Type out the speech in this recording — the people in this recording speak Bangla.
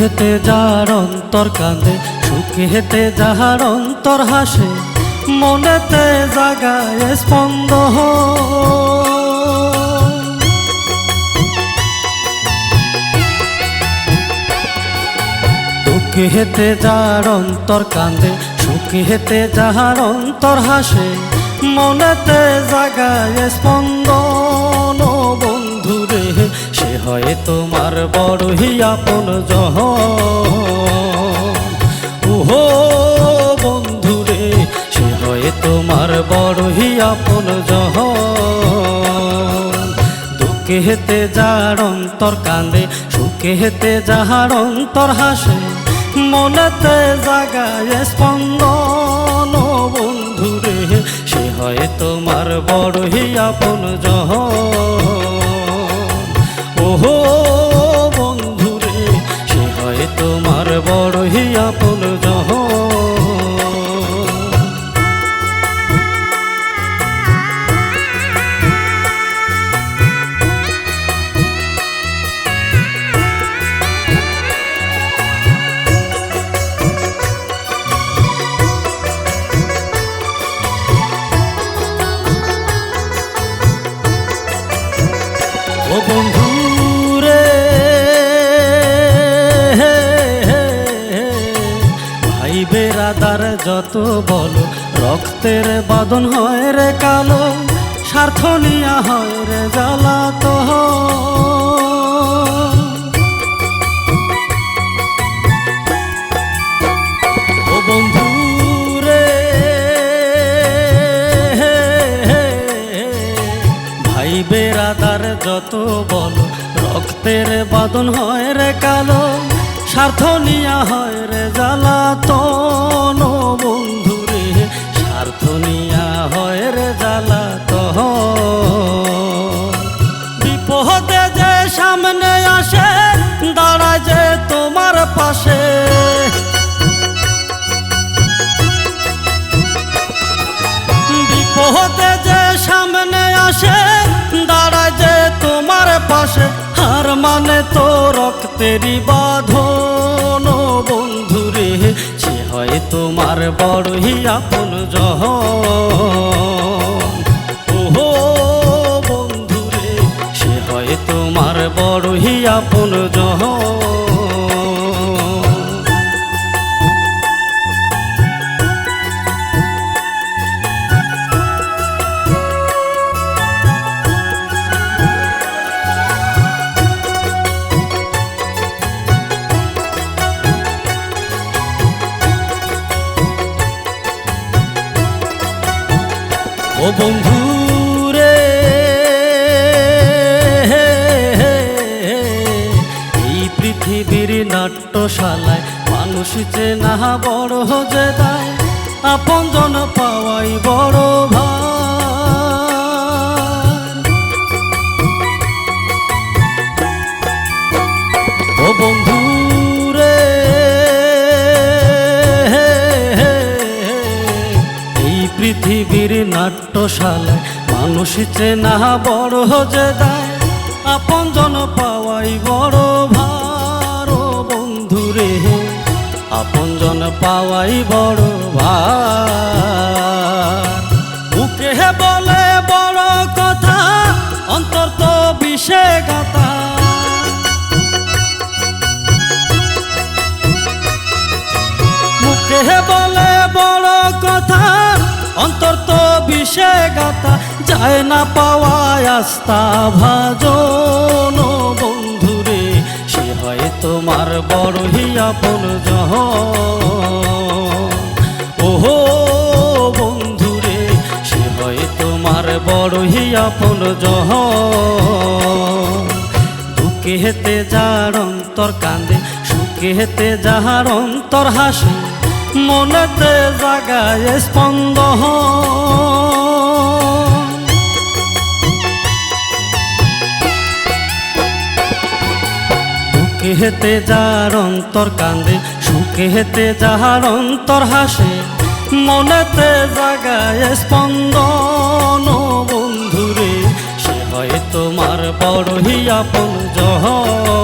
হেতে যার অন্তর কাঁদে, সুখে হেতে যাহার অন্তর হাসে, মনেতে জাগায় স্পন্দ। দুঃখে হেতে যার অন্তর কাঁদে, সুখে হেতে যাহার অন্তর হাসে, মনেতে জাগায় স্পন্দন। বন্ধুরে সে হয় তোমার বড়ই আপনজন। ওহো বন্ধুরে সে হয় তোমার বড়ই আপনজন। দুঃখে হেতে যার অন্তর কাঁদে, সুখে হেতে যাহার অন্তর হাসে, মনেতে জাগায় স্পন্দন। বন্ধুরে সে হয় তোমার বড়ই আপনজন। ওহো বন্ধুরে সে হয় তোমার বড়ই আপনজন। ও বন্ধুরে ভাই বেরাদার যত বলো, রক্তের বাঁধন হয় রে কালো, স্বার্থ নিয়া হয় রে জ্বালাতন। ও বন্ধুরে ভাই বেরাদার যত বলো, রক্তের বাঁধন হয় রে কালো, স্বার্থ নিয়া হয় রে জ্বালাতন। বন্ধুরে স্বার্থ নিয়া হয় রে জ্বালাতন। বিপদে যে সামনে আসে, দাঁড়ায় যে তোমার পাশে, বিপদে যে সামনে আসে, দাঁড়ায় যে তোমার পাশে, হার মানে তো রক্তেরই বাঁধন। বন্ধুরে সে হয় তোমার বড়ই আপনজন। ওহো বন্ধুরে সে হয় তোমার বড়ই আপনজন। ও বন্ধুরে এই পৃথিবীর নাট্যশালায় মানুষ যে না বড় যে দায়, আপনজন পাওয়াই বড় ভার। ও বন্ধুরে পৃথিবীর নাট্যশালায় মানুষ চেনা বড় যে দায়, আপনজন পাওয়াই বড় ভার। বন্ধুরে আপনজন পাওয়াই বড় ভার। মুখে বলে বড় কথা, অন্তর তো বিষে গাতা। মুখে বলে বড় কথা, অন্তর তো বিষে গাতা, যায় না পাওয়ায় আস্থা ভাজন। বন্ধুরে সে হয় তোমার বড়ই আপনজন। ওহো বন্ধুরে সে হয় তোমার বড়ই আপন জন। দুঃখে হেতে যার অন্তর কান্দে, সুখে হেতে যাহার অন্তর হাসে, মনেতে জাগায় স্পন্দন। দুঃখে হেতে যার অন্তর কান্দে, সুখে হেতে যাহার অন্তর হাসে, মনেতে জাগায় স্পন্দন। বন্ধুরে সে হয় তোমার বড়ই আপন জন।